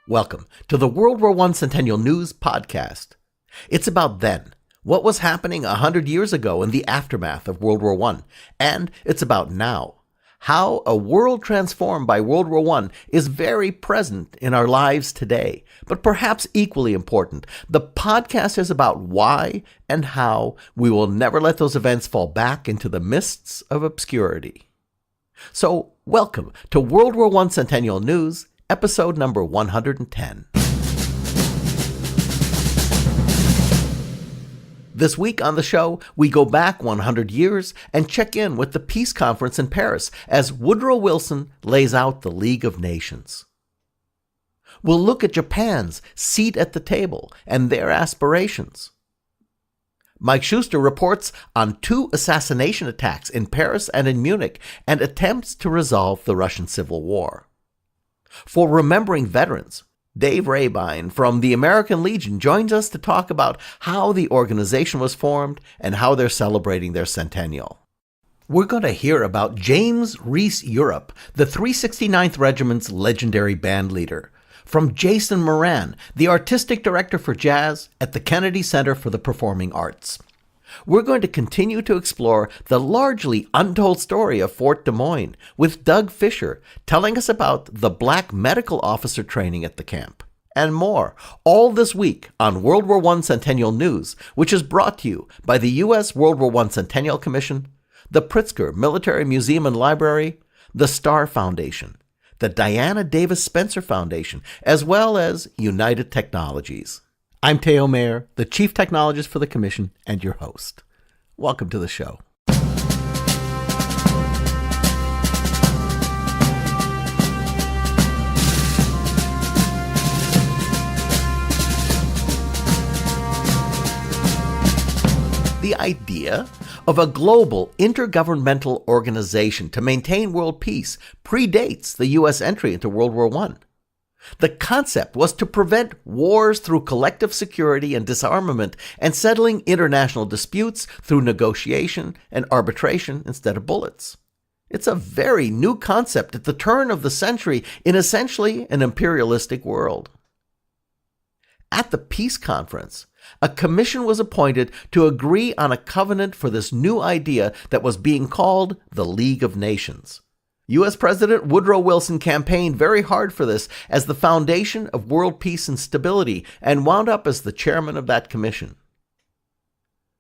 Welcome to the World War I Centennial News Podcast. It's about then, what was happening 100 years ago in the aftermath of World War I, and it's about now, how a world transformed by World War I is very present in our lives today. But perhaps equally important, the podcast is about why and how we will never let those events fall back into the mists of obscurity. So, welcome to World War I Centennial News, episode number 110. This week on the show, we go back 100 years and check in with the peace conference in Paris as Woodrow Wilson lays out the League of Nations. We'll look at Japan's seat at the table and their aspirations. Mike Schuster reports on 2 assassination attacks in Paris and in Munich and attempts to resolve the Russian Civil War. For Remembering Veterans, Dave Rehbein from the American Legion joins us to talk about how the organization was formed and how they're celebrating their centennial. We're going to hear about James Reese Europe, the 369th Regiment's legendary band leader, from Jason Moran, the artistic director for jazz at the Kennedy Center for the Performing Arts. We're going to continue to explore the largely untold story of Fort Des Moines with Doug Fisher telling us about the black medical officer training at the camp, and more, all this week on World War I Centennial News, which is brought to you by the U.S. World War I Centennial Commission, the Pritzker Military Museum and Library, the Starr Foundation, the Diana Davis Spencer Foundation, as well as United Technologies. I'm Theo, the Chief Technologist for the Commission and your host. Welcome to the show. The idea of a global intergovernmental organization to maintain world peace predates the U.S. entry into World War I. The concept was to prevent wars through collective security and disarmament and settling international disputes through negotiation and arbitration instead of bullets. It's a very new concept at the turn of the century in essentially an imperialistic world. At the peace conference, a commission was appointed to agree on a covenant for this new idea that was being called the League of Nations. U.S. President Woodrow Wilson campaigned very hard for this as the foundation of world peace and stability and wound up as the chairman of that commission.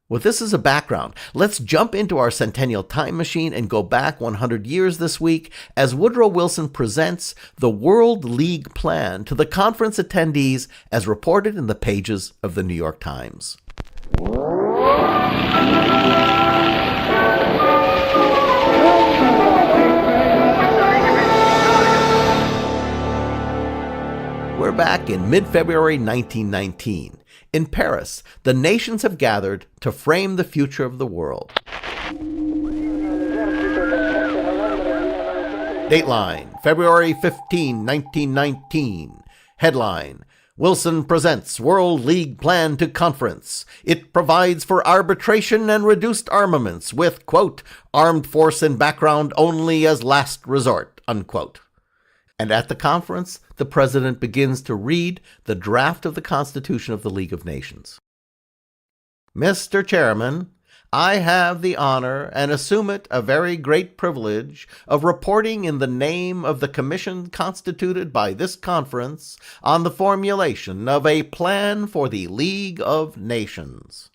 With this as a background, let's jump into our centennial time machine and go back 100 years this week as Woodrow Wilson presents the World League Plan to the conference attendees as reported in the pages of the New York Times. We're back in mid-February 1919. In Paris, the nations have gathered to frame the future of the world. Dateline, February 15, 1919. Headline, Wilson presents World League Plan to conference. It provides for arbitration and reduced armaments with, quote, armed force in background only as last resort, unquote. And at the conference, the president begins to read the draft of the Constitution of the League of Nations. Mr. Chairman, I have the honor and assume it a very great privilege of reporting in the name of the commission constituted by this conference on the formulation of a plan for the League of Nations.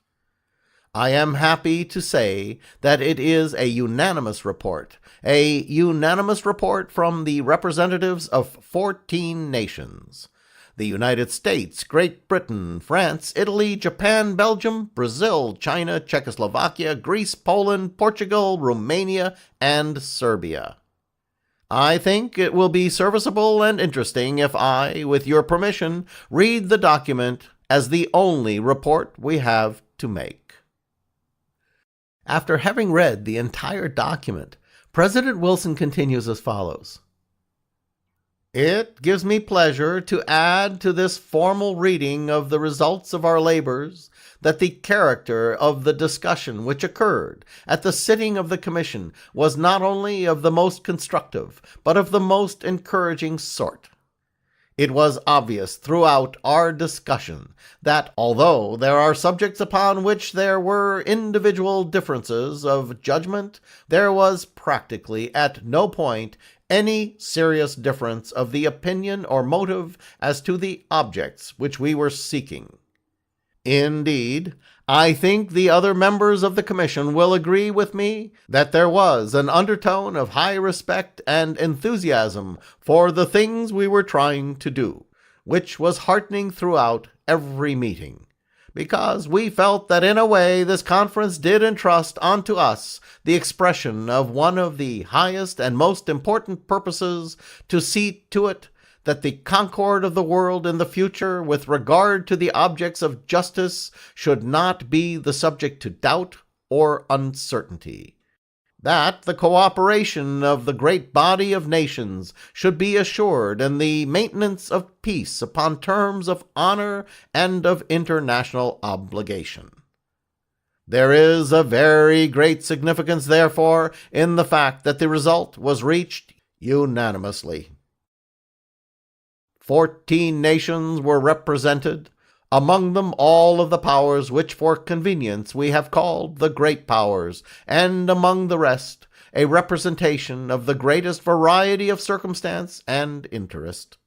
I am happy to say that it is a unanimous report from the representatives of 14 nations: the United States, Great Britain, France, Italy, Japan, Belgium, Brazil, China, Czechoslovakia, Greece, Poland, Portugal, Romania, and Serbia. I think it will be serviceable and interesting if I, with your permission, read the document as the only report we have to make. After having read the entire document, President Wilson continues as follows. It gives me pleasure to add to this formal reading of the results of our labors that the character of the discussion which occurred at the sitting of the Commission was not only of the most constructive, but of the most encouraging sort. It was obvious throughout our discussion that although there are subjects upon which there were individual differences of judgment, there was practically at no point any serious difference of the opinion or motive as to the objects which we were seeking. Indeed, I think the other members of the commission will agree with me that there was an undertone of high respect and enthusiasm for the things we were trying to do, which was heartening throughout every meeting, because we felt that in a way this conference did entrust unto us the expression of one of the highest and most important purposes, to see to it that the concord of the world in the future with regard to the objects of justice should not be the subject to doubt or uncertainty, that the cooperation of the great body of nations should be assured in the maintenance of peace upon terms of honor and of international obligation. There is a very great significance, therefore, in the fact that the result was reached unanimously. 14 nations were represented, among them all of the powers which for convenience we have called the great powers, and among the rest a representation of the greatest variety of circumstance and interest.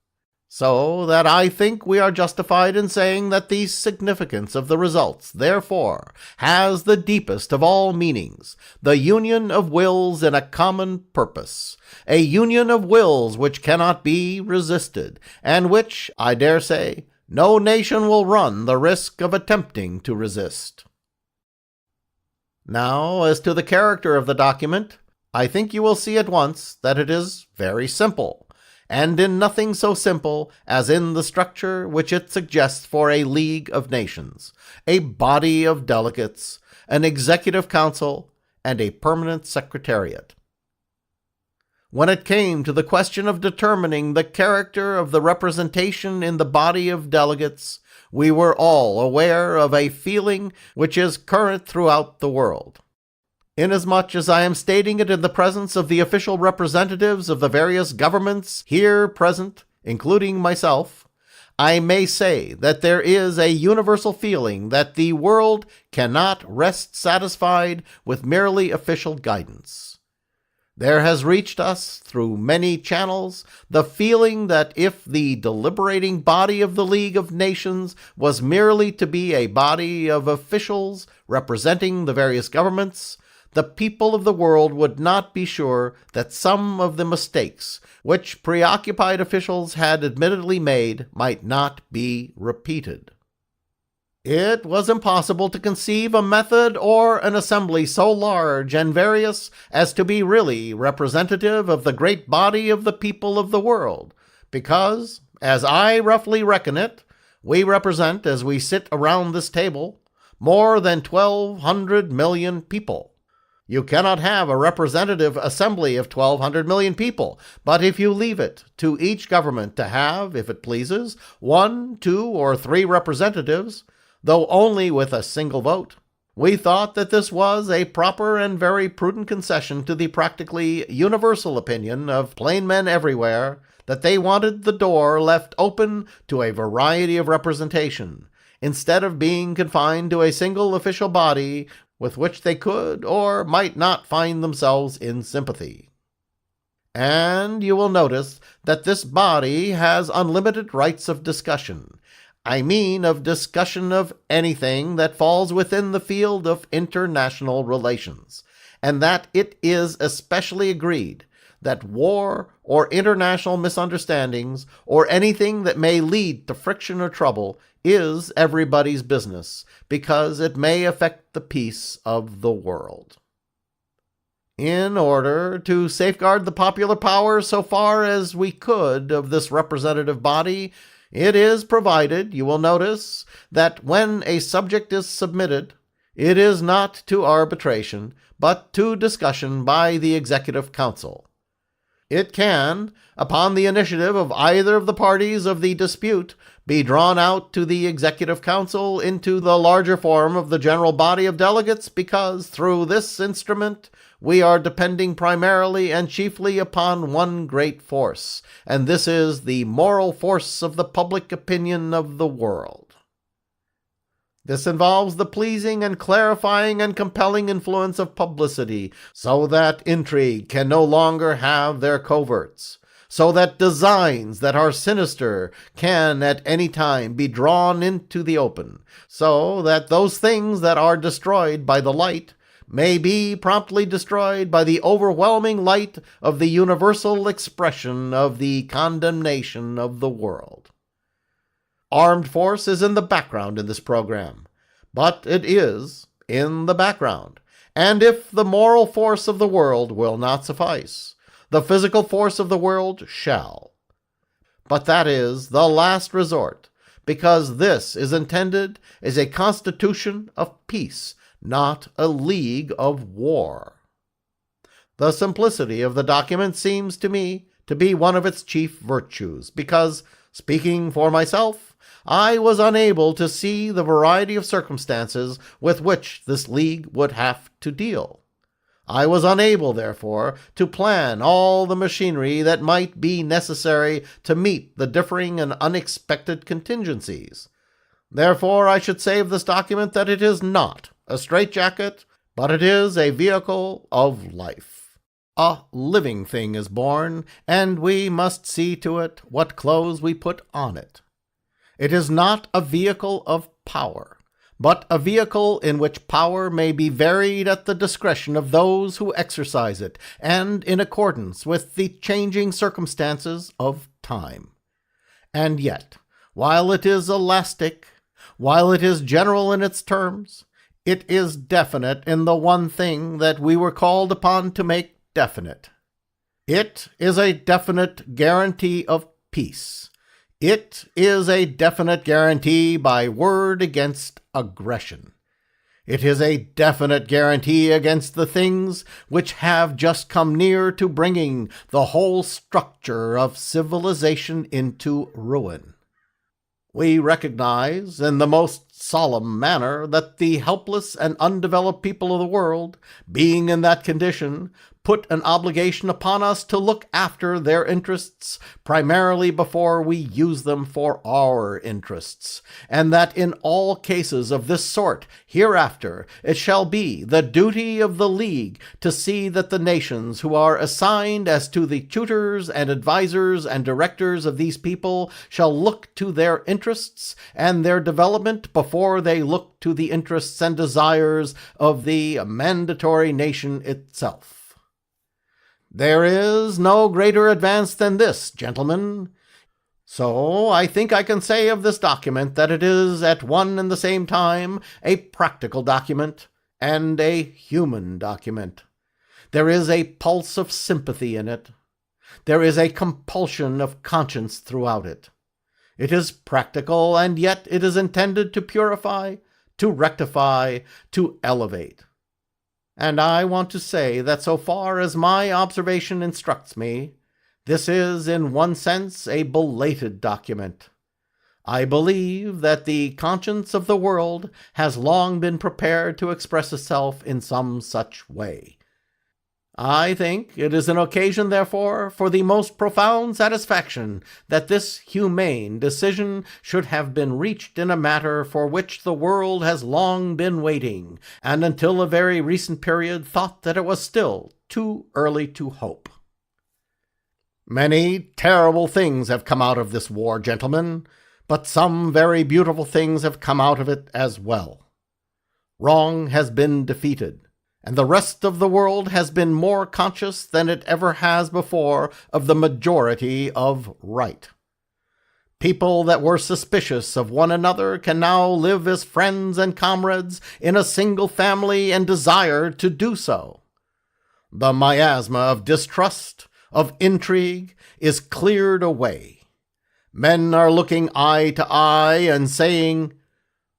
So that I think we are justified in saying that the significance of the results, therefore, has the deepest of all meanings, the union of wills in a common purpose, a union of wills which cannot be resisted, and which, I dare say, no nation will run the risk of attempting to resist. Now, as to the character of the document, I think you will see at once that it is very simple, and in nothing so simple as in the structure which it suggests for a League of Nations, a body of delegates, an executive council, and a permanent secretariat. When it came to the question of determining the character of the representation in the body of delegates, we were all aware of a feeling which is current throughout the world. Inasmuch as I am stating it in the presence of the official representatives of the various governments here present, including myself, I may say that there is a universal feeling that the world cannot rest satisfied with merely official guidance. There has reached us, through many channels, the feeling that if the deliberating body of the League of Nations was merely to be a body of officials representing the various governments, the people of the world would not be sure that some of the mistakes which preoccupied officials had admittedly made might not be repeated. It was impossible to conceive a method or an assembly so large and various as to be really representative of the great body of the people of the world, because, as I roughly reckon it, we represent, as we sit around this table, more than 1,200 million people. You cannot have a representative assembly of 1,200 million people, but if you leave it to each government to have, if it pleases, 1, 2, or 3 representatives, though only with a single vote, we thought that this was a proper and very prudent concession to the practically universal opinion of plain men everywhere, that they wanted the door left open to a variety of representation, instead of being confined to a single official body with which they could or might not find themselves in sympathy. And you will notice that this body has unlimited rights of discussion. I mean of discussion of anything that falls within the field of international relations, and that it is especially agreed that war or international misunderstandings or anything that may lead to friction or trouble is everybody's business, because it may affect the peace of the world. In order to safeguard the popular power so far as we could of this representative body, it is provided, you will notice, that when a subject is submitted, it is not to arbitration, but to discussion by the Executive Council. It can, upon the initiative of either of the parties of the dispute, be drawn out to the Executive Council into the larger form of the general body of delegates, because through this instrument we are depending primarily and chiefly upon one great force, and this is the moral force of the public opinion of the world. This involves the pleasing and clarifying and compelling influence of publicity, so that intrigue can no longer have their coverts, so that designs that are sinister can at any time be drawn into the open, so that those things that are destroyed by the light may be promptly destroyed by the overwhelming light of the universal expression of the condemnation of the world. Armed force is in the background in this program, but it is in the background, and if the moral force of the world will not suffice, the physical force of the world shall. But that is the last resort, because this is intended as a constitution of peace, not a league of war. The simplicity of the document seems to me to be one of its chief virtues, because, speaking for myself, I was unable to see the variety of circumstances with which this league would have to deal. I was unable, therefore, to plan all the machinery that might be necessary to meet the differing and unexpected contingencies. Therefore, I should say of this document that it is not a straitjacket, but it is a vehicle of life. A living thing is born, and we must see to it what clothes we put on it. It is not a vehicle of power, but a vehicle in which power may be varied at the discretion of those who exercise it, and in accordance with the changing circumstances of time. And yet, while it is elastic, while it is general in its terms, it is definite in the one thing that we were called upon to make definite. It is a definite guarantee of peace. It is a definite guarantee by word against aggression. It is a definite guarantee against the things which have just come near to bringing the whole structure of civilization into ruin. We recognize in the most solemn manner that the helpless and undeveloped people of the world, being in that condition, put an obligation upon us to look after their interests primarily before we use them for our interests, and that in all cases of this sort hereafter it shall be the duty of the League to see that the nations who are assigned as to the tutors and advisers and directors of these people shall look to their interests and their development before they look to the interests and desires of the mandatory nation itself. There is no greater advance than this, gentlemen. So I think I can say of this document that it is at one and the same time a practical document and a human document. There is a pulse of sympathy in it. There is a compulsion of conscience throughout it. It is practical, and yet it is intended to purify, to rectify, to elevate. And I want to say that so far as my observation instructs me, this is in one sense a belated document. I believe that the conscience of the world has long been prepared to express itself in some such way. I think it is an occasion, therefore, for the most profound satisfaction that this humane decision should have been reached in a matter for which the world has long been waiting, and until a very recent period thought that it was still too early to hope. Many terrible things have come out of this war, gentlemen, but some very beautiful things have come out of it as well. Wrong has been defeated, and the rest of the world has been more conscious than it ever has before of the majority of right. People that were suspicious of one another can now live as friends and comrades in a single family and desire to do so. The miasma of distrust, of intrigue, is cleared away. Men are looking eye to eye and saying,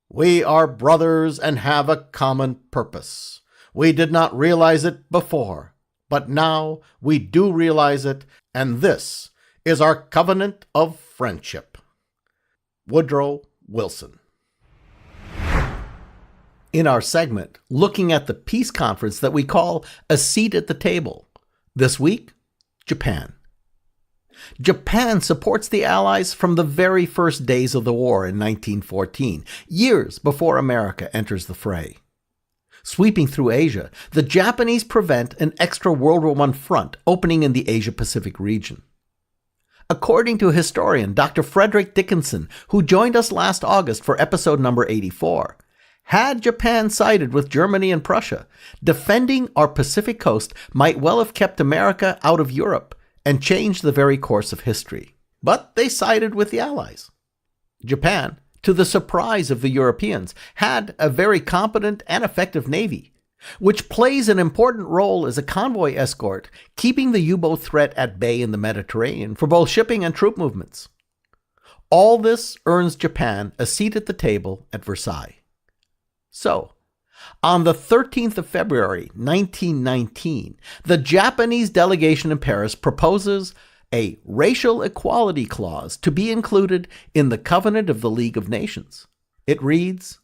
"We are brothers and have a common purpose. We did not realize it before, but now we do realize it, and this is our covenant of friendship." Woodrow Wilson. in our segment looking at the peace conference that we call A Seat at the Table. This week, Japan. Japan supports the Allies from the very first days of the war in 1914, years before America enters the fray. Sweeping through Asia, the Japanese prevent an extra World War I front opening in the Asia-Pacific region. According to historian Dr. Frederick Dickinson, who joined us last August for episode number 84, had Japan sided with Germany and Prussia, defending our Pacific coast might well have kept America out of Europe and changed the very course of history. But they sided with the Allies. Japan, to the surprise of the Europeans, had a very competent and effective navy, which plays an important role as a convoy escort, keeping the U-boat threat at bay in the Mediterranean for both shipping and troop movements. All this earns Japan a seat at the table at Versailles. So, on the 13th of February, 1919, the Japanese delegation in Paris proposes a racial equality clause to be included in the Covenant of the League of Nations. It reads,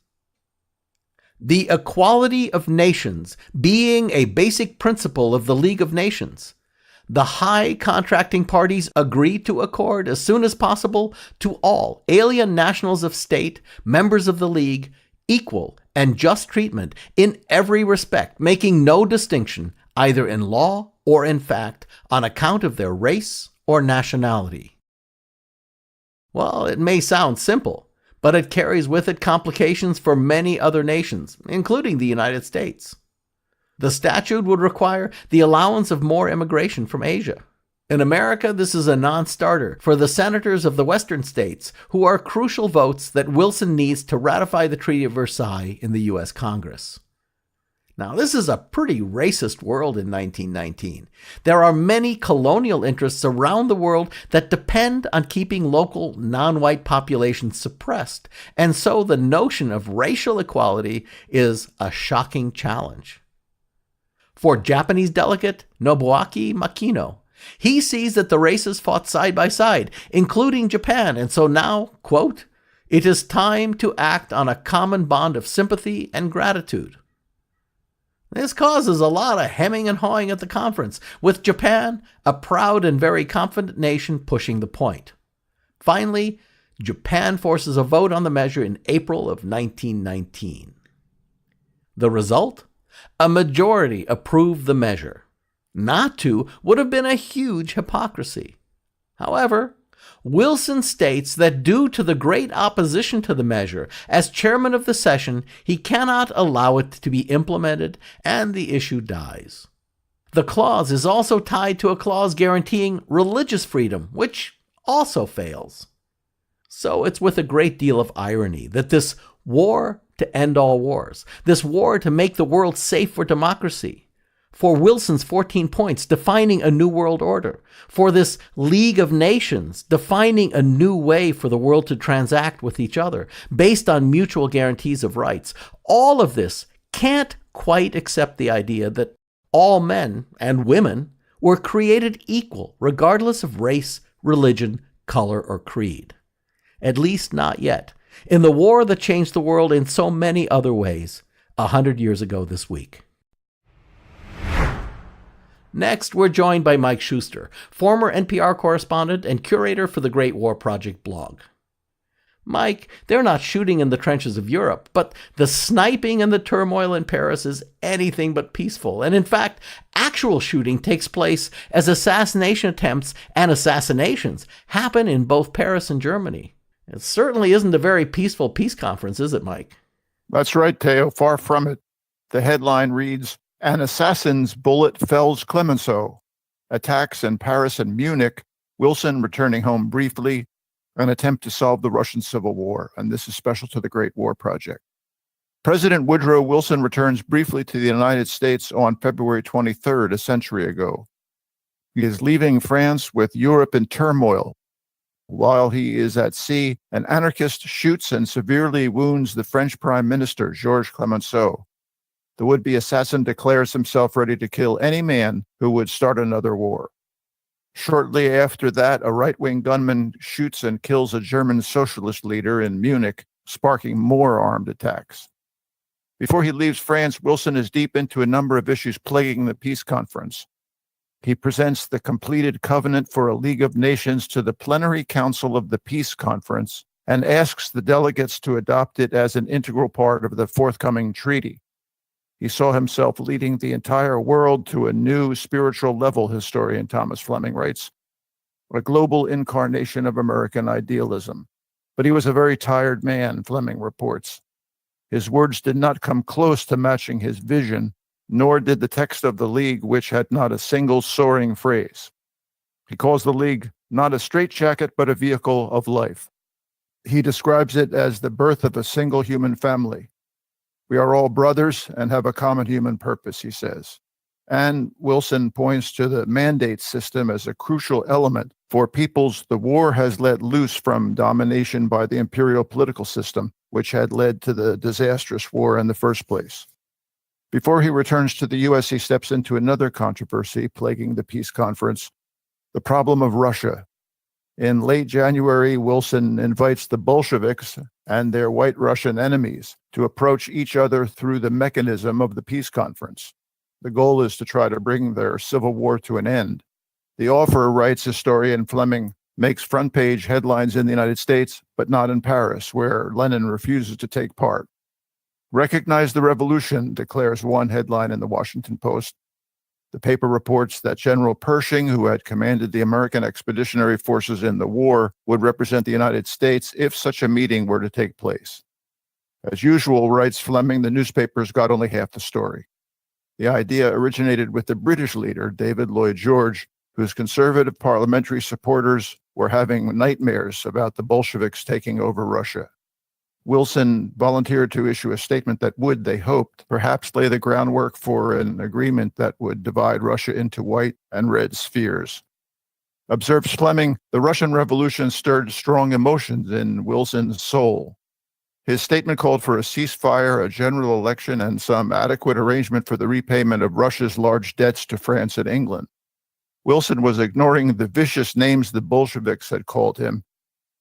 "The equality of nations being a basic principle of the League of Nations, the high contracting parties agree to accord as soon as possible to all alien nationals of state, members of the League, equal and just treatment in every respect, making no distinction, either in law or in fact, on account of their race or nationality." Well, it may sound simple, but it carries with it complications for many other nations, including the United States. The statute would require the allowance of more immigration from Asia. In America, this is a non-starter for the senators of the western states, who are crucial votes that Wilson needs to ratify the Treaty of Versailles in the U.S. Congress. Now, this is a pretty racist world in 1919. There are many colonial interests around the world that depend on keeping local non-white populations suppressed, and so the notion of racial equality is a shocking challenge. For Japanese delegate Nobuaki Makino, he sees that the races fought side by side, including Japan, and so now, quote, "It is time to act on a common bond of sympathy and gratitude." This causes a lot of hemming and hawing at the conference, with Japan, a proud and very confident nation, pushing the point. Finally, Japan forces a vote on the measure in April of 1919. The result? A majority approved the measure. Not to would have been a huge hypocrisy. However, Wilson states that due to the great opposition to the measure, as chairman of the session, he cannot allow it to be implemented, and the issue dies. The clause is also tied to a clause guaranteeing religious freedom, which also fails. So it's with a great deal of irony that this war to end all wars, this war to make the world safe for democracy, for Wilson's 14 points defining a new world order, for this League of Nations defining a new way for the world to transact with each other based on mutual guarantees of rights, all of this can't quite accept the idea that all men and women were created equal regardless of race, religion, color, or creed. At least not yet, in the war that changed the world in so many other ways 100 years ago this week. Next, we're joined by Mike Shuster, former NPR correspondent and curator for the Great War Project blog. Mike, they're not shooting in the trenches of Europe, but the sniping and the turmoil in Paris is anything but peaceful. And in fact, actual shooting takes place as assassination attempts and assassinations happen in both Paris and Germany. It certainly isn't a very peaceful peace conference, is it, Mike? That's right, Theo. Far from it. The headline reads, "An assassin's bullet fells Clemenceau. Attacks in Paris and Munich. Wilson returning home briefly. An attempt to solve the Russian Civil War." And this is special to the Great War Project. President Woodrow Wilson returns briefly to the United States on February 23rd, a century ago. He is leaving France with Europe in turmoil. While he is at sea, an anarchist shoots and severely wounds the French Prime Minister, Georges Clemenceau. The would-be assassin declares himself ready to kill any man who would start another war. Shortly after that, a right-wing gunman shoots and kills a German socialist leader in Munich, sparking more armed attacks. Before he leaves France, Wilson is deep into a number of issues plaguing the peace conference. He presents the completed covenant for a League of Nations to the plenary council of the peace conference and asks the delegates to adopt it as an integral part of the forthcoming treaty. He saw himself leading the entire world to a new spiritual level, historian Thomas Fleming writes, a global incarnation of American idealism. But he was a very tired man, Fleming reports. His words did not come close to matching his vision, nor did the text of the League, which had not a single soaring phrase. He calls the League not a straitjacket, but a vehicle of life. He describes it as the birth of a single human family. We are all brothers and have a common human purpose, he says. And Wilson points to the mandate system as a crucial element for peoples the war has let loose from domination by the imperial political system, which had led to the disastrous war in the first place. Before he returns to the U.S., he steps into another controversy plaguing the peace conference, the problem of Russia. In late January, Wilson invites the Bolsheviks and their white Russian enemies to approach each other through the mechanism of the peace conference. The goal is to try to bring their civil war to an end. The offer, writes historian Fleming, makes front-page headlines in the United States, but not in Paris, where Lenin refuses to take part. Recognize the revolution, declares one headline in the Washington Post. The paper reports that General Pershing, who had commanded the American expeditionary forces in the war, would represent the United States if such a meeting were to take place. As usual, writes Fleming, the newspapers got only half the story. The idea originated with the British leader, David Lloyd George, whose conservative parliamentary supporters were having nightmares about the Bolsheviks taking over Russia. Wilson volunteered to issue a statement that would, they hoped, perhaps lay the groundwork for an agreement that would divide Russia into white and red spheres. Observes Fleming, the Russian Revolution stirred strong emotions in Wilson's soul. His statement called for a ceasefire, a general election, and some adequate arrangement for the repayment of Russia's large debts to France and England. Wilson was ignoring the vicious names the Bolsheviks had called him.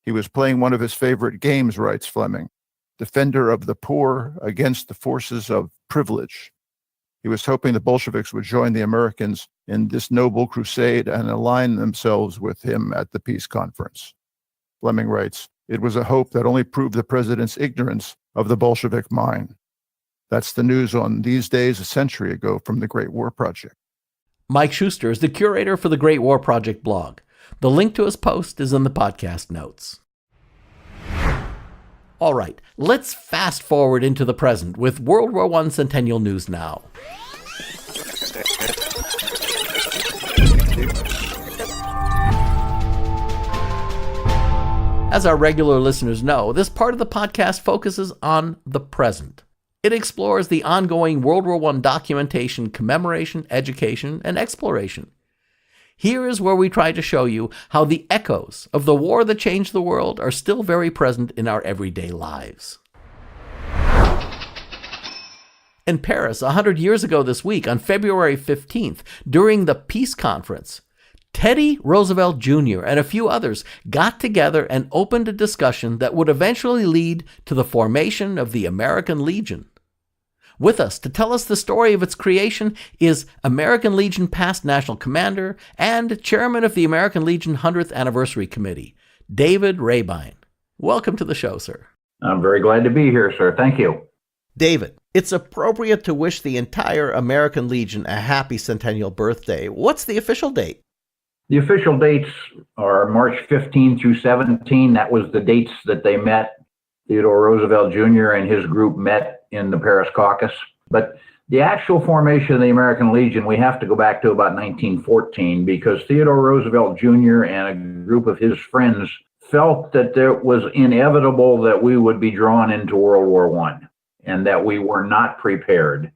He was playing one of his favorite games, writes Fleming, defender of the poor against the forces of privilege. He was hoping the Bolsheviks would join the Americans in this noble crusade and align themselves with him at the peace conference. Fleming writes, it was a hope that only proved the president's ignorance of the Bolshevik mind. That's the news on These Days a century ago from the Great War Project. Mike Shuster is the curator for the Great War Project blog. The link to his post is in the podcast notes. All right, let's fast forward into the present with World War I Centennial News now. As our regular listeners know, this part of the podcast focuses on the present. It explores the ongoing World War I documentation, commemoration, education, and exploration. Here is where we try to show you how the echoes of the war that changed the world are still very present in our everyday lives. In Paris, 100 years ago this week, on February 15th, during the Peace Conference, Teddy Roosevelt Jr. and a few others got together and opened a discussion that would eventually lead to the formation of the American Legion. With us to tell us the story of its creation is American Legion past National Commander and Chairman of the American Legion 100th Anniversary Committee, David Rehbein. Welcome to the show, sir. I'm very glad to be here, sir. Thank you. David, it's appropriate to wish the entire American Legion a happy centennial birthday. What's the official date? The official dates are March 15 through 17. That was the dates that they met. Theodore Roosevelt Jr. and his group met in the Paris caucus. But the actual formation of the American Legion, we have to go back to about 1914, because Theodore Roosevelt Jr. and a group of his friends felt that it was inevitable that we would be drawn into World War I and that we were not prepared.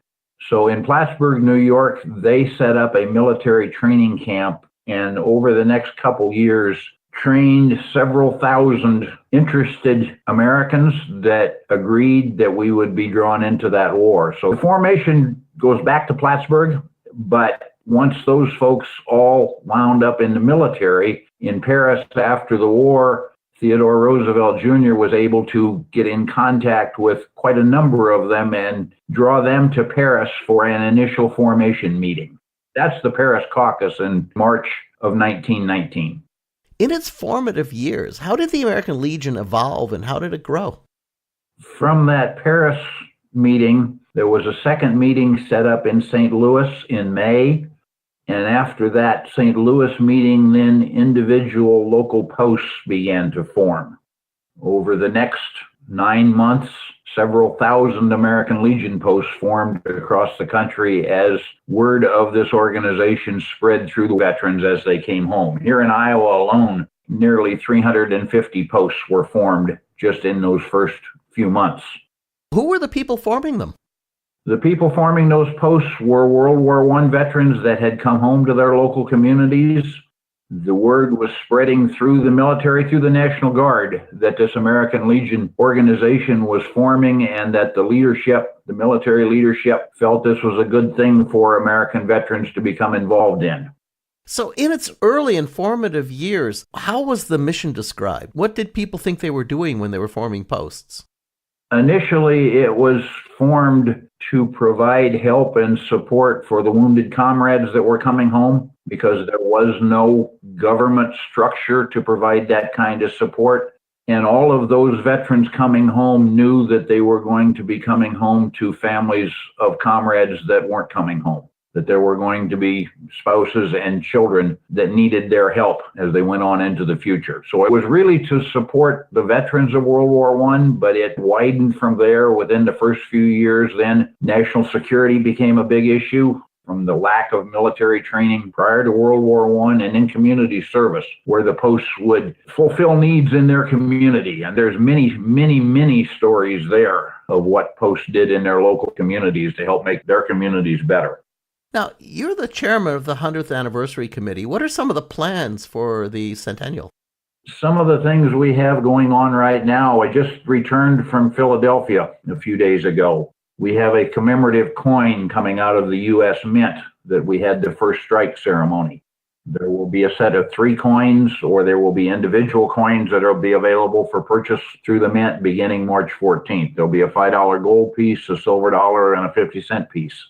So in Plattsburgh, New York, they set up a military training camp, and over the next couple years, trained several thousand interested Americans that agreed that we would be drawn into that war. So the formation goes back to Plattsburgh, but once those folks all wound up in the military in Paris after the war, Theodore Roosevelt Jr. was able to get in contact with quite a number of them and draw them to Paris for an initial formation meeting. That's the Paris Caucus in March of 1919. In its formative years, how did the American Legion evolve and how did it grow? From that Paris meeting, there was a second meeting set up in St. Louis in May. And after that St. Louis meeting, then individual local posts began to form. Over the next 9 months, several thousand American Legion posts formed across the country as word of this organization spread through the veterans as they came home. Here in Iowa alone, nearly 350 posts were formed just in those first few months. Who were the people forming them? The people forming those posts were World War I veterans that had come home to their local communities. The word was spreading through the military, through the National Guard, that this American Legion organization was forming and that the leadership, the military leadership, felt this was a good thing for American veterans to become involved in. So in its early and formative years, how was the mission described? What did people think they were doing when they were forming posts? Initially, it was formed to provide help and support for the wounded comrades that were coming home because there was no government structure to provide that kind of support. And all of those veterans coming home knew that they were going to be coming home to families of comrades that weren't coming home, that there were going to be spouses and children that needed their help as they went on into the future. So it was really to support the veterans of World War I, but it widened from there within the first few years. Then national security became a big issue from the lack of military training prior to World War I and in community service, where the posts would fulfill needs in their community. And there's many stories there of what posts did in their local communities to help make their communities better. Now, you're the chairman of the 100th Anniversary Committee. What are some of the plans for the centennial? Some of the things we have going on right now, I just returned from Philadelphia a few days ago. We have a commemorative coin coming out of the U.S. Mint that we had the first strike ceremony. There will be a set of 3 coins, or there will be individual coins that will be available for purchase through the Mint beginning March 14th. There'll be a $5 gold piece, a silver dollar, and a 50-cent piece.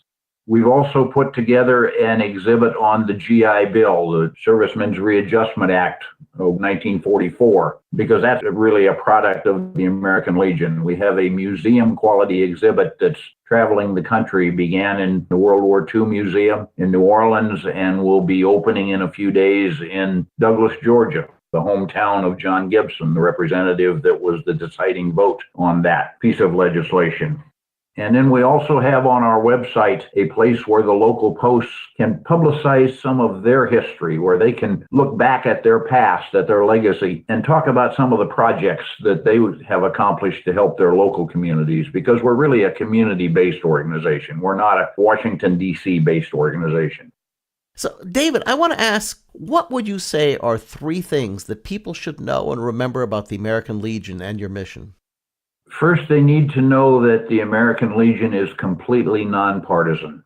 We've also put together an exhibit on the GI Bill, the Servicemen's Readjustment Act of 1944, because that's really a product of the American Legion. We have a museum quality exhibit that's traveling the country, began in the World War II Museum in New Orleans and will be opening in a few days in Douglas, Georgia, the hometown of John Gibson, the representative that was the deciding vote on that piece of legislation. And then we also have on our website a place where the local posts can publicize some of their history, where they can look back at their past, at their legacy, and talk about some of the projects that they have accomplished to help their local communities, because we're really a community-based organization. We're not a Washington, D.C.-based organization. So, David, I want to ask, what would you say are 3 things that people should know and remember about the American Legion and your mission? First, they need to know that the American Legion is completely nonpartisan.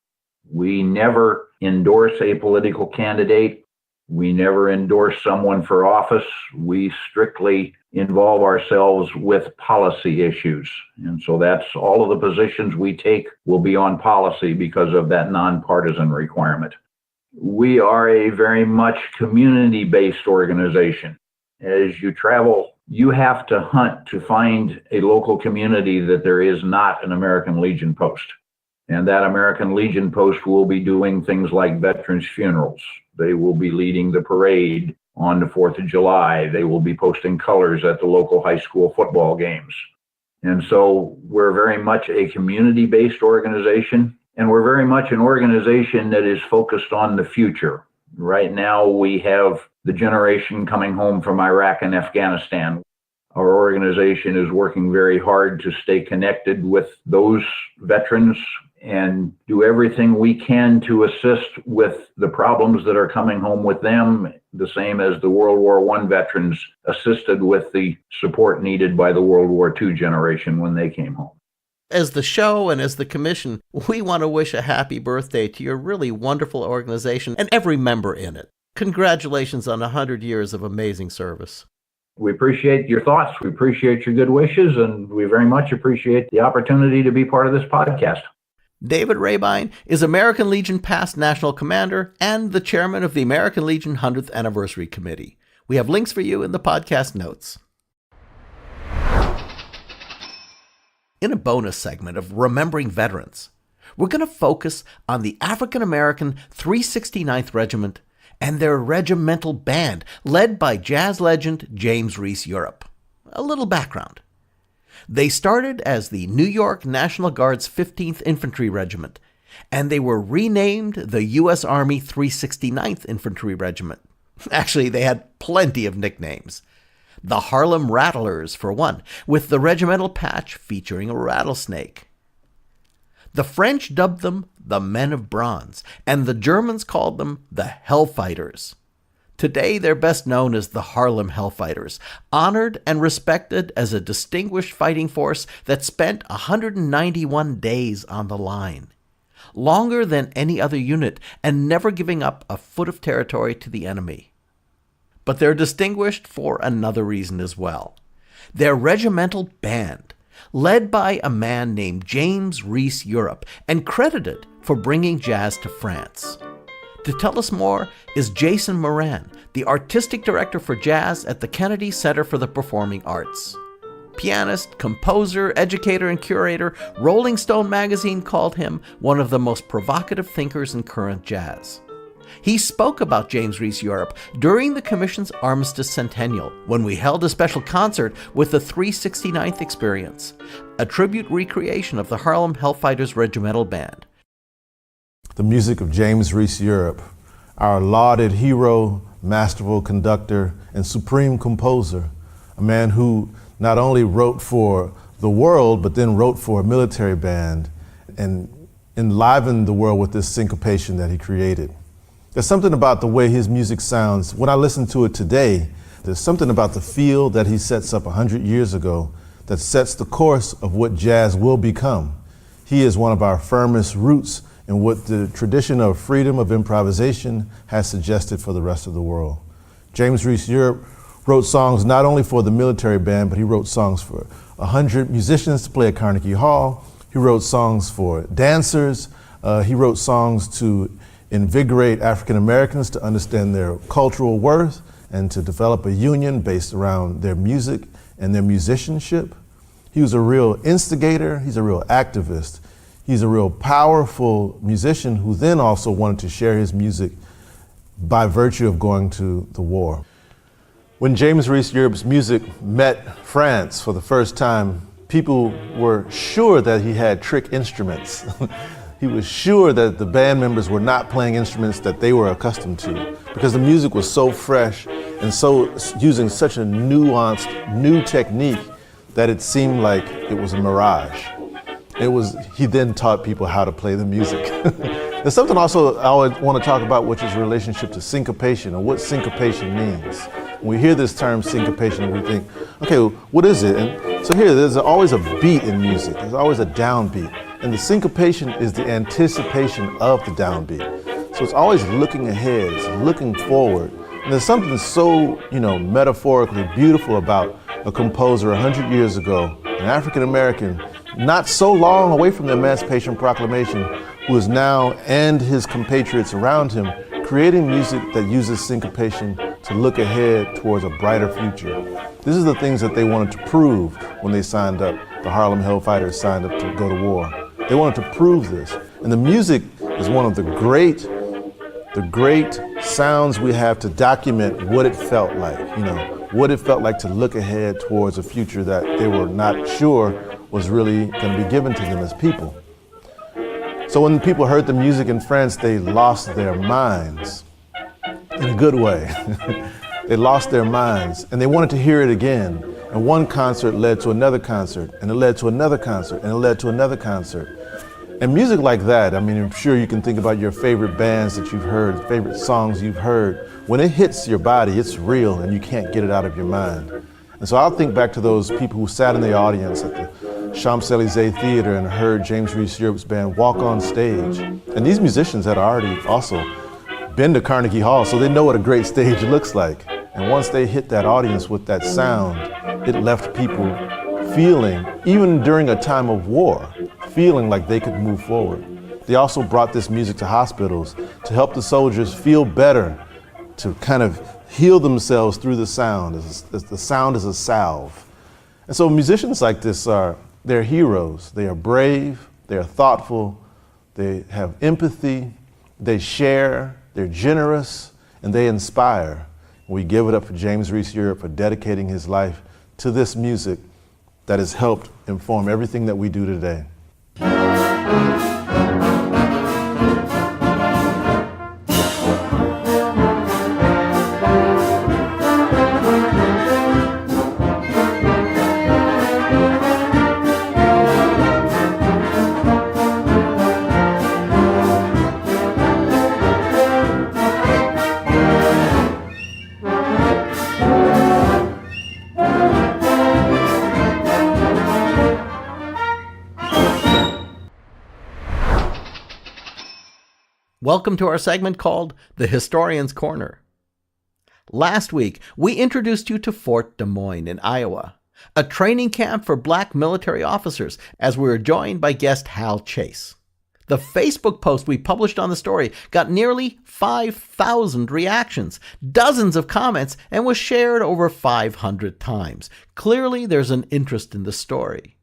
We never endorse a political candidate. We never endorse someone for office. We strictly involve ourselves with policy issues. And so that's all of the positions we take will be on policy because of that nonpartisan requirement. We are a very much community-based organization. As you travel, you have to hunt to find a local community that there is not an American Legion post. And that American Legion post will be doing things like veterans' funerals. They will be leading the parade on the 4th of July. They will be posting colors at the local high school football games. And so we're very much a community-based organization, and we're very much an organization that is focused on the future. Right now, we have the generation coming home from Iraq and Afghanistan. Our organization is working very hard to stay connected with those veterans and do everything we can to assist with the problems that are coming home with them, the same as the World War I veterans assisted with the support needed by the World War II generation when they came home. As the show and as the commission, we want to wish a happy birthday to your really wonderful organization and every member in it. Congratulations on 100 years of amazing service. We appreciate your thoughts. We appreciate your good wishes, and we very much appreciate the opportunity to be part of this podcast. David Rehbein is American Legion past National Commander and the chairman of the American Legion 100th Anniversary Committee. We have links for you in the podcast notes. In a bonus segment of Remembering Veterans, we're going to focus on the African American 369th Regiment and their regimental band, led by jazz legend James Reese Europe. A little background. They started as the New York National Guard's 15th Infantry Regiment, and they were renamed the U.S. Army 369th Infantry Regiment. Actually, they had plenty of nicknames. The Harlem Rattlers, for one, with the regimental patch featuring a rattlesnake. The French dubbed them the Men of Bronze, and the Germans called them the Hellfighters. Today, they're best known as the Harlem Hellfighters, honored and respected as a distinguished fighting force that spent 191 days on the line, longer than any other unit, and never giving up a foot of territory to the enemy. But they're distinguished for another reason as well. Their regimental band, led by a man named James Reese Europe, and credited for bringing jazz to France. To tell us more is Jason Moran, the artistic director for jazz at the Kennedy Center for the Performing Arts. Pianist, composer, educator, and curator, Rolling Stone magazine called him one of the most provocative thinkers in current jazz. He spoke about James Reese Europe during the Commission's Armistice Centennial, when we held a special concert with the 369th Experience, a tribute recreation of the Harlem Hellfighters Regimental Band. The music of James Reese Europe, our lauded hero, masterful conductor, and supreme composer, a man who not only wrote for the world, but then wrote for a military band and enlivened the world with this syncopation that he created. There's something about the way his music sounds. When I listen to it today, there's something about the feel that he sets up 100 years ago that sets the course of what jazz will become. He is one of our firmest roots in what the tradition of freedom of improvisation has suggested for the rest of the world. James Reese Europe wrote songs not only for the military band, but he wrote songs for 100 musicians to play at Carnegie Hall. He wrote songs for dancers. He wrote songs to invigorate African Americans to understand their cultural worth and to develop a union based around their music and their musicianship. He was a real instigator. He's a real activist. He's a real powerful musician who then also wanted to share his music by virtue of going to the war. When James Reese Europe's music met France for the first time, people were sure that he had trick instruments. He was sure that the band members were not playing instruments that they were accustomed to, because the music was so fresh and so using such a nuanced new technique that it seemed like it was a mirage. He then taught people how to play the music. There's something also I always want to talk about, which is relationship to syncopation, or what syncopation means. When we hear this term syncopation, we think, okay, what is it? And so here, there's always a beat in music. There's always a downbeat. And the syncopation is the anticipation of the downbeat. So it's always looking ahead, it's looking forward. And there's something so, metaphorically beautiful about a composer 100 years ago, an African American, not so long away from the Emancipation Proclamation, who is now, and his compatriots around him, creating music that uses syncopation to look ahead towards a brighter future. This is the things that they wanted to prove when they signed up. The Harlem Hellfighters signed up to go to war. They wanted to prove this. And the music is one of the great sounds we have to document what it felt like, what it felt like to look ahead towards a future that they were not sure was really going to be given to them as people. So when people heard the music in France, they lost their minds in a good way. They lost their minds and they wanted to hear it again. And one concert led to another concert, and it led to another concert, and it led to another concert. And music like that, I'm sure you can think about your favorite bands that you've heard, favorite songs you've heard. When it hits your body, it's real and you can't get it out of your mind. And so I'll think back to those people who sat in the audience at the Champs-Élysées Theater and heard James Reese Europe's band walk on stage. And these musicians had already also been to Carnegie Hall, so they know what a great stage looks like. And once they hit that audience with that sound, it left people feeling, even during a time of war, feeling like they could move forward. They also brought this music to hospitals to help the soldiers feel better, to kind of heal themselves through the sound. The sound is a salve. And so musicians like this they're heroes. They are brave, they are thoughtful, they have empathy, they share, they're generous, and they inspire. We give it up for James Reese Europe for dedicating his life to this music that has helped inform everything that we do today. Welcome to our segment called The Historian's Corner. Last week, we introduced you to Fort Des Moines in Iowa, a training camp for black military officers, as we were joined by guest Hal Chase. The Facebook post we published on the story got nearly 5,000 reactions, dozens of comments, and was shared over 500 times. Clearly, there's an interest in the story.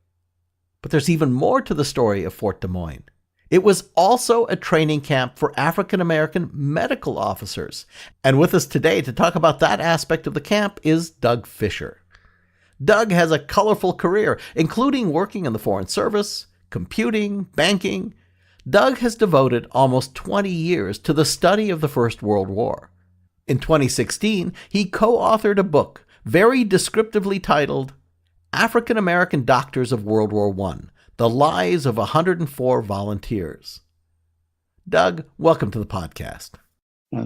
But there's even more to the story of Fort Des Moines. It was also a training camp for African American medical officers. And with us today to talk about that aspect of the camp is Doug Fisher. Doug has a colorful career, including working in the Foreign Service, computing, banking. Doug has devoted almost 20 years to the study of the First World War. In 2016, he co-authored a book very descriptively titled African American Doctors of World War I, The Lives of 104 Volunteers. Doug, welcome to the podcast.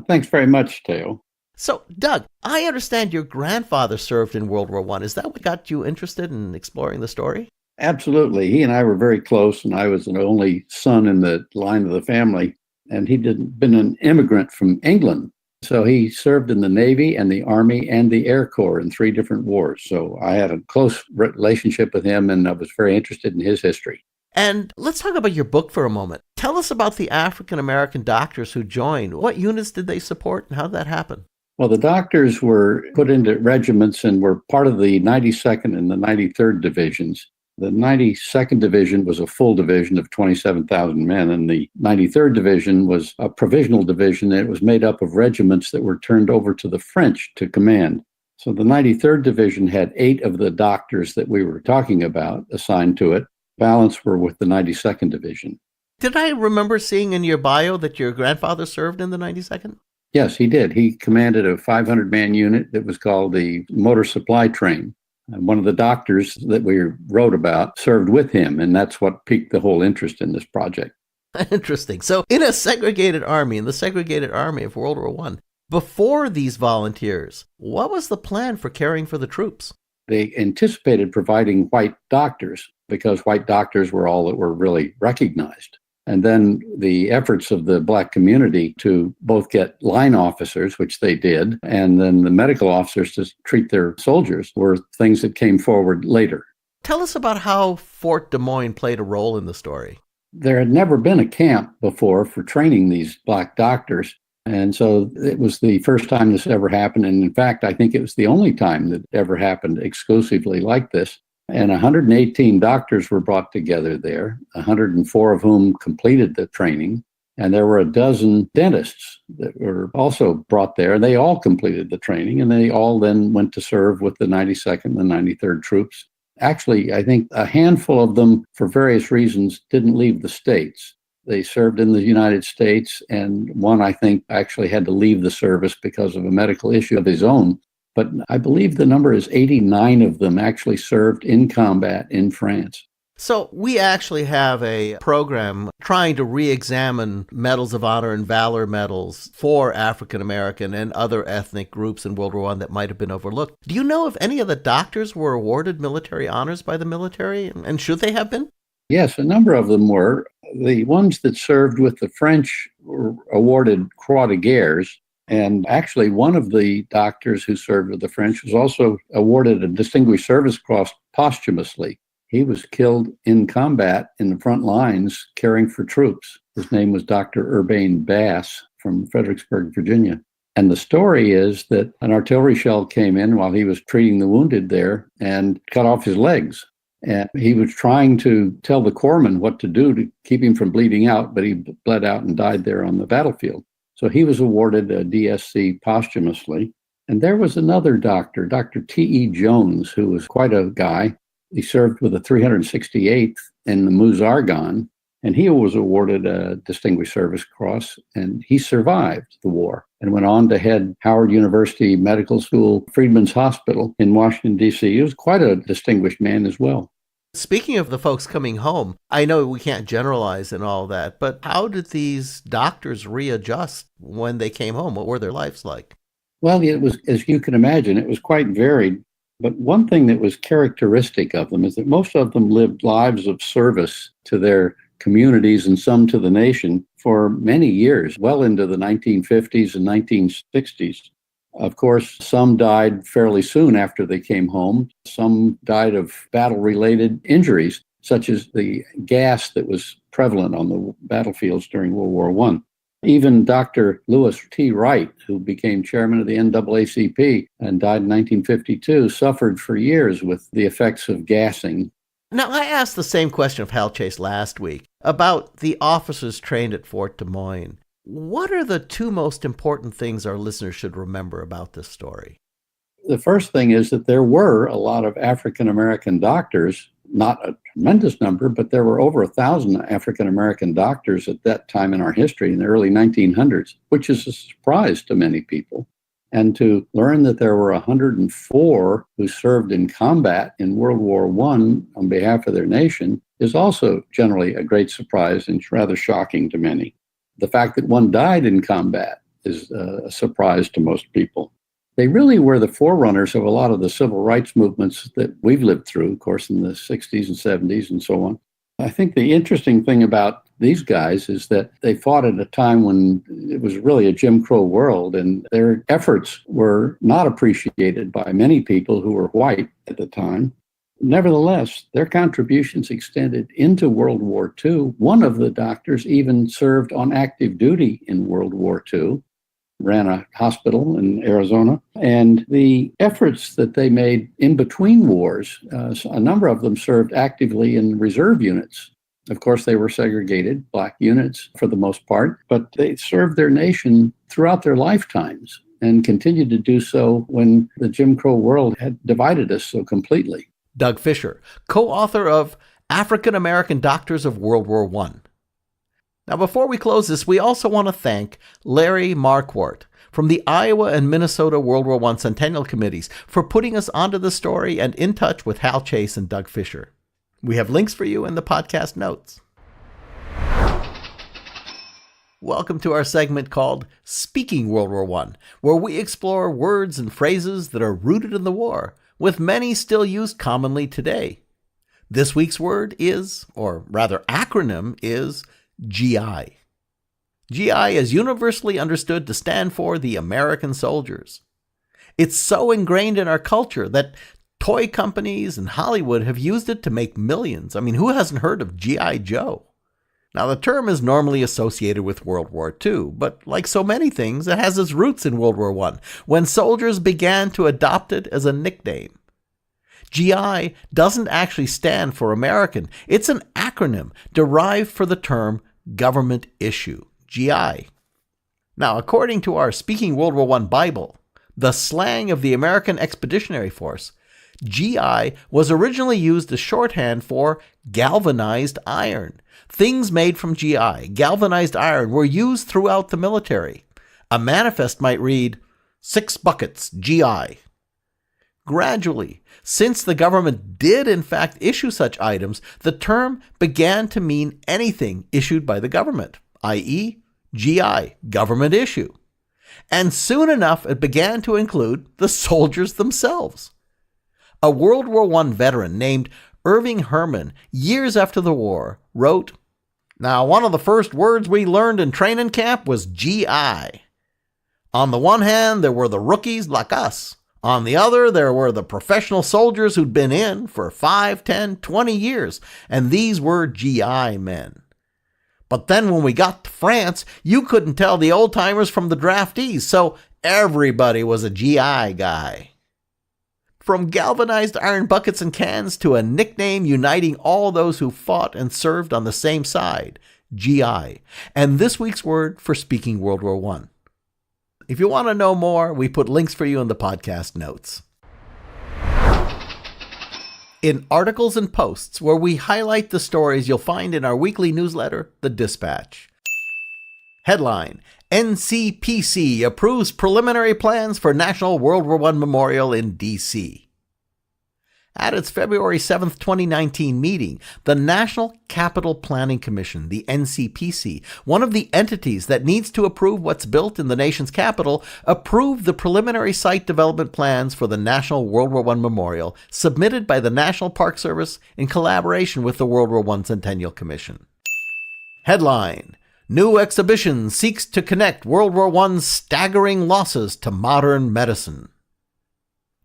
Thanks very much, Theo. So, Doug, I understand your grandfather served in World War I. Is that what got you interested in exploring the story? Absolutely. He and I were very close, and I was an only son in the line of the family. And he'd been an immigrant from England. So he served in the Navy and the Army and the Air Corps in 3 different wars. So I had a close relationship with him, and I was very interested in his history. And let's talk about your book for a moment. Tell us about the African American doctors who joined. What units did they support, and how did that happen? Well, the doctors were put into regiments and were part of the 92nd and the 93rd divisions. The 92nd Division was a full division of 27,000 men, and the 93rd Division was a provisional division. It was made up of regiments that were turned over to the French to command. So the 93rd Division had 8 of the doctors that we were talking about assigned to it. Balance were with the 92nd Division. Did I remember seeing in your bio that your grandfather served in the 92nd? Yes, he did. He commanded a 500-man unit that was called the Motor Supply Train. One of the doctors that we wrote about served with him, and that's what piqued the whole interest in this project. Interesting. So in a segregated army, in the segregated army of World War I, before these volunteers, what was the plan for caring for the troops? They anticipated providing white doctors because white doctors were all that were really recognized. And then the efforts of the black community to both get line officers, which they did, and then the medical officers to treat their soldiers were things that came forward later. Tell us about how Fort Des Moines played a role in the story. There had never been a camp before for training these black doctors. And so it was the first time this ever happened. And in fact, I think it was the only time that ever happened exclusively like this. And 118 doctors were brought together there, 104 of whom completed the training. And there were a dozen dentists that were also brought there. They all completed the training, and they all then went to serve with the 92nd and the 93rd troops. Actually, I think a handful of them, for various reasons, didn't leave the States. They served in the United States, and one, I think, actually had to leave the service because of a medical issue of his own. But I believe the number is 89 of them actually served in combat in France. So we actually have a program trying to re-examine Medals of Honor and Valor medals for African American and other ethnic groups in World War I that might have been overlooked. Do you know if any of the doctors were awarded military honors by the military, and should they have been? Yes, a number of them were. The ones that served with the French were awarded Croix de Guerre, And actually, one of the doctors who served with the French was also awarded a Distinguished Service Cross posthumously. He was killed in combat in the front lines caring for troops. His name was Dr. Urbane Bass from Fredericksburg, Virginia. And the story is that an artillery shell came in while he was treating the wounded there and cut off his legs. And he was trying to tell the corpsman what to do to keep him from bleeding out, but he bled out and died there on the battlefield. So he was awarded a DSC posthumously. And there was another doctor, Dr. T.E. Jones, who was quite a guy. He served with the 368th in the Meuse-Argonne, and he was awarded a Distinguished Service Cross, and he survived the war and went on to head Howard University Medical School, Freedman's Hospital in Washington, D.C. He was quite a distinguished man as well. Speaking of the folks coming home, I know we can't generalize and all that, but how did these doctors readjust when they came home? What were their lives like? Well, it was, as you can imagine, it was quite varied. But one thing that was characteristic of them is that most of them lived lives of service to their communities and some to the nation for many years, well into the 1950s and 1960s. Of course, some died fairly soon after they came home. Some died of battle-related injuries, such as the gas that was prevalent on the battlefields during World War I. Even Dr. Lewis T. Wright, who became chairman of the NAACP and died in 1952, suffered for years with the effects of gassing. Now, I asked the same question of Hal Chase last week about the officers trained at Fort Des Moines. What are the two most important things our listeners should remember about this story? The first thing is that there were a lot of African-American doctors, not a tremendous number, but there were over 1,000 African-American doctors at that time in our history in the early 1900s, which is a surprise to many people. And to learn that there were 104 who served in combat in World War I on behalf of their nation is also generally a great surprise and rather shocking to many. The fact that one died in combat is a surprise to most people. They really were the forerunners of a lot of the civil rights movements that we've lived through, of course, in the 60s and 70s and so on. I think the interesting thing about these guys is that they fought at a time when it was really a Jim Crow world, and their efforts were not appreciated by many people who were white at the time. Nevertheless, their contributions extended into World War II. One of the doctors even served on active duty in World War II, ran a hospital in Arizona. And the efforts that they made in between wars, a number of them served actively in reserve units. Of course, they were segregated, black units for the most part, but they served their nation throughout their lifetimes and continued to do so when the Jim Crow world had divided us so completely. Doug Fisher, co-author of African American Doctors of World War I. Now, before we close this, we also want to thank Larry Marquardt from the Iowa and Minnesota World War I Centennial Committees for putting us onto the story and in touch with Hal Chase and Doug Fisher. We have links for you in the podcast notes. Welcome to our segment called Speaking World War I, where we explore words and phrases that are rooted in the war, with many still used commonly today. This week's word is, or rather acronym is, GI. GI is universally understood to stand for the American soldiers. It's so ingrained in our culture that toy companies and Hollywood have used it to make millions. I mean, who hasn't heard of G.I. Joe? Now, the term is normally associated with World War II, but like so many things, it has its roots in World War I, when soldiers began to adopt it as a nickname. GI doesn't actually stand for American. It's an acronym derived from the term government issue, GI. Now, according to our Speaking World War I Bible, the slang of the American Expeditionary Force, GI was originally used as shorthand for galvanized iron. Things made from GI, galvanized iron, were used throughout the military. A manifest might read, 6 buckets, GI. Gradually, since the government did in fact issue such items, the term began to mean anything issued by the government, i.e., GI, government issue. And soon enough, it began to include the soldiers themselves. A World War I veteran named Irving Herman, years after the war, wrote, "Now, one of the first words we learned in training camp was GI. On the one hand, there were the rookies like us. On the other, there were the professional soldiers who'd been in for 5, 10, 20 years, and these were GI men. But then when we got to France, you couldn't tell the old-timers from the draftees, so everybody was a GI guy. From galvanized iron buckets and cans to a nickname uniting all those who fought and served on the same side, GI. And this week's word for speaking World War I. If you want to know more, we put links for you in the podcast notes. In articles and posts where we highlight the stories you'll find in our weekly newsletter, The Dispatch. Headline: NCPC approves preliminary plans for National World War I Memorial in D.C. At its February 7, 2019 meeting, the National Capital Planning Commission, the NCPC, one of the entities that needs to approve what's built in the nation's capital, approved the preliminary site development plans for the National World War I Memorial submitted by the National Park Service in collaboration with the World War I Centennial Commission. Headline: New exhibition seeks to connect World War I's staggering losses to modern medicine.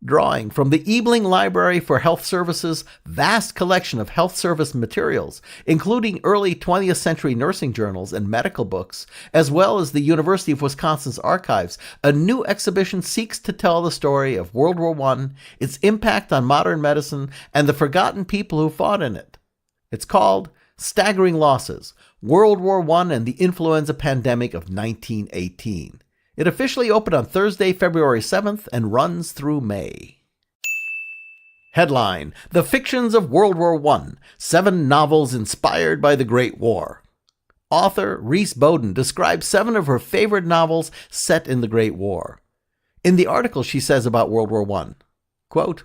Drawing from the Ebling Library for Health Services' vast collection of health service materials, including early 20th century nursing journals and medical books, as well as the University of Wisconsin's archives, a new exhibition seeks to tell the story of World War I, its impact on modern medicine, and the forgotten people who fought in it. It's called Staggering Losses: World War I and the Influenza Pandemic of 1918. It officially opened on Thursday, February 7th and runs through May. Headline: The Fictions of World War I, 7 novels inspired by the Great War. Author Reese describes 7 of her favorite novels set in the Great War. In the article she says about World War I, quote,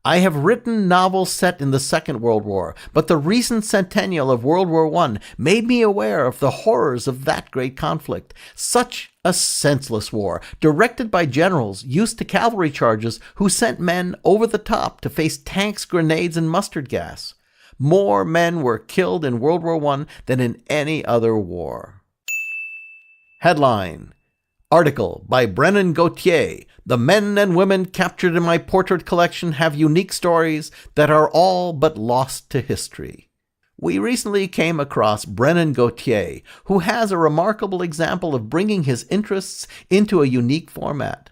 I have written novels set in the Second World War, but the recent centennial of World War I made me aware of the horrors of that great conflict. Such a senseless war, directed by generals used to cavalry charges who sent men over the top to face tanks, grenades, and mustard gas. More men were killed in World War I than in any other war. Headline: Article by Brennan Gauthier. The men and women captured in my portrait collection have unique stories that are all but lost to history. We recently came across Brennan Gauthier, who has a remarkable example of bringing his interests into a unique format.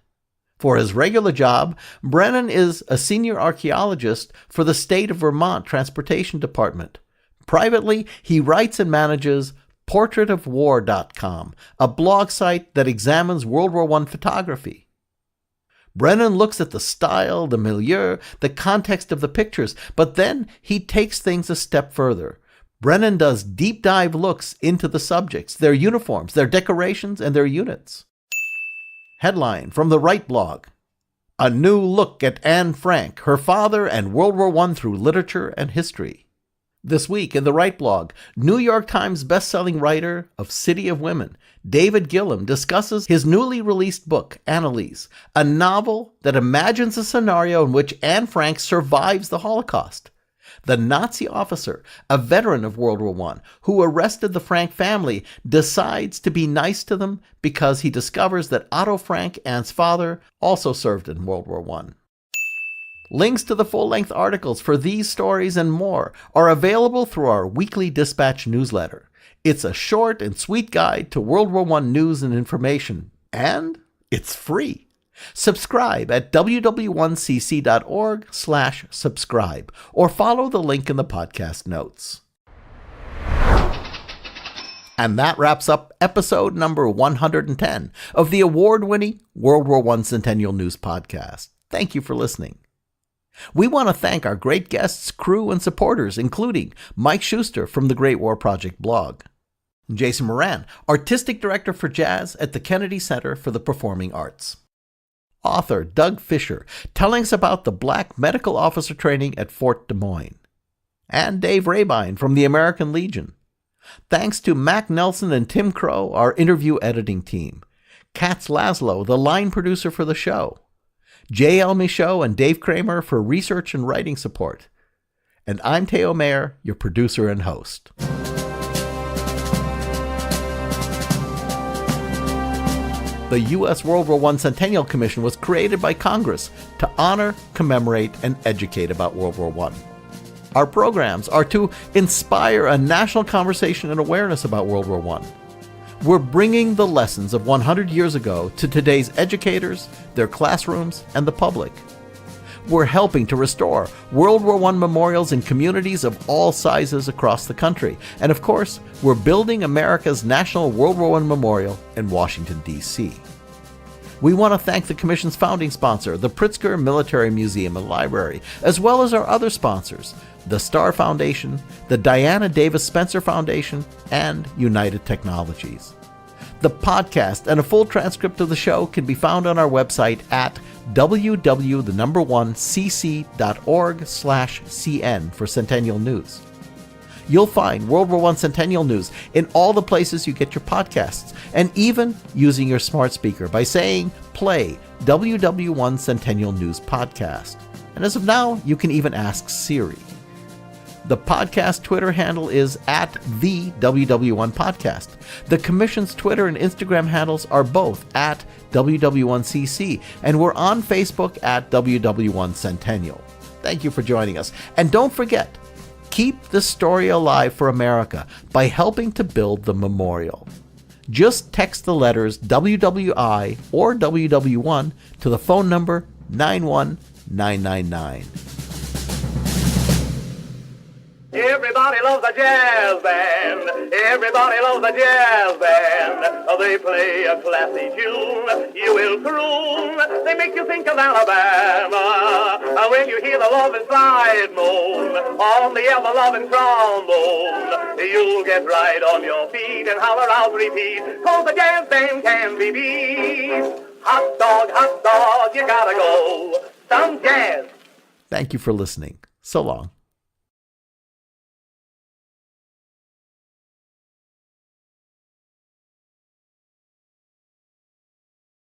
For his regular job, Brennan is a senior archaeologist for the State of Vermont Transportation Department. Privately, he writes and manages portraitofwar.com, a blog site that examines World War I photography. Brennan looks at the style, the milieu, the context of the pictures, but then he takes things a step further. Brennan does deep dive looks into the subjects, their uniforms, their decorations, and their units. Headline from the Right blog: A new look at Anne Frank, her father, and World War I through literature and history. This week in the Right blog, New York Times bestselling writer of City of Women, David Gillam, discusses his newly released book, Annalise, a novel that imagines a scenario in which Anne Frank survives the Holocaust. The Nazi officer, a veteran of World War I, who arrested the Frank family, decides to be nice to them because he discovers that Otto Frank, Anne's father, also served in World War I. Links to the full-length articles for these stories and more are available through our weekly Dispatch newsletter. It's a short and sweet guide to World War I news and information, and it's free. Subscribe at ww1cc.org/subscribe or follow the link in the podcast notes. And that wraps up episode number 110 of the award-winning World War I Centennial News Podcast. Thank you for listening. We want to thank our great guests, crew, and supporters, including Mike Schuster from the Great War Project blog, Jason Moran, Artistic Director for Jazz at the Kennedy Center for the Performing Arts, author Doug Fisher, telling us about the Black Medical Officer Training at Fort Des Moines, and Dave Rehbein from the American Legion. Thanks to Mac Nelson and Tim Crow, our interview editing team, Katz Laszlo, the line producer for the show, J.L. Michaud and Dave Kramer for research and writing support. And I'm Theo Mayer, your producer and host. The U.S. World War I Centennial Commission was created by Congress to honor, commemorate, and educate about World War I. Our programs are to inspire a national conversation and awareness about World War I. We're bringing the lessons of 100 years ago to today's educators, their classrooms, and the public. We're helping to restore World War I memorials in communities of all sizes across the country. And of course, we're building America's National World War I Memorial in Washington, D.C. We want to thank the Commission's founding sponsor, the Pritzker Military Museum and Library, as well as our other sponsors, the Star Foundation, the Diana Davis Spencer Foundation, and United Technologies. The podcast and a full transcript of the show can be found on our website at www.cc.org/cn for Centennial News. You'll find World War I Centennial News in all the places you get your podcasts, and even using your smart speaker by saying, play WW1 Centennial News Podcast. And as of now, you can even ask Siri. The podcast Twitter handle is at the WW1 Podcast. The Commission's Twitter and Instagram handles are both at WW1CC, and we're on Facebook at WW1 Centennial. Thank you for joining us. And don't forget, keep the story alive for America by helping to build the memorial. Just text the letters WWI or WW1 to the phone number 91999. Everybody loves a jazz band. Everybody loves a jazz band. They play a classy tune. You will croon. They make you think of Alabama. When you hear the loving slide moan on the ever-loving trombone, you'll get right on your feet and holler out repeat, 'cause the jazz band can be beat. Hot dog, you gotta go. Some jazz. Thank you for listening. So long.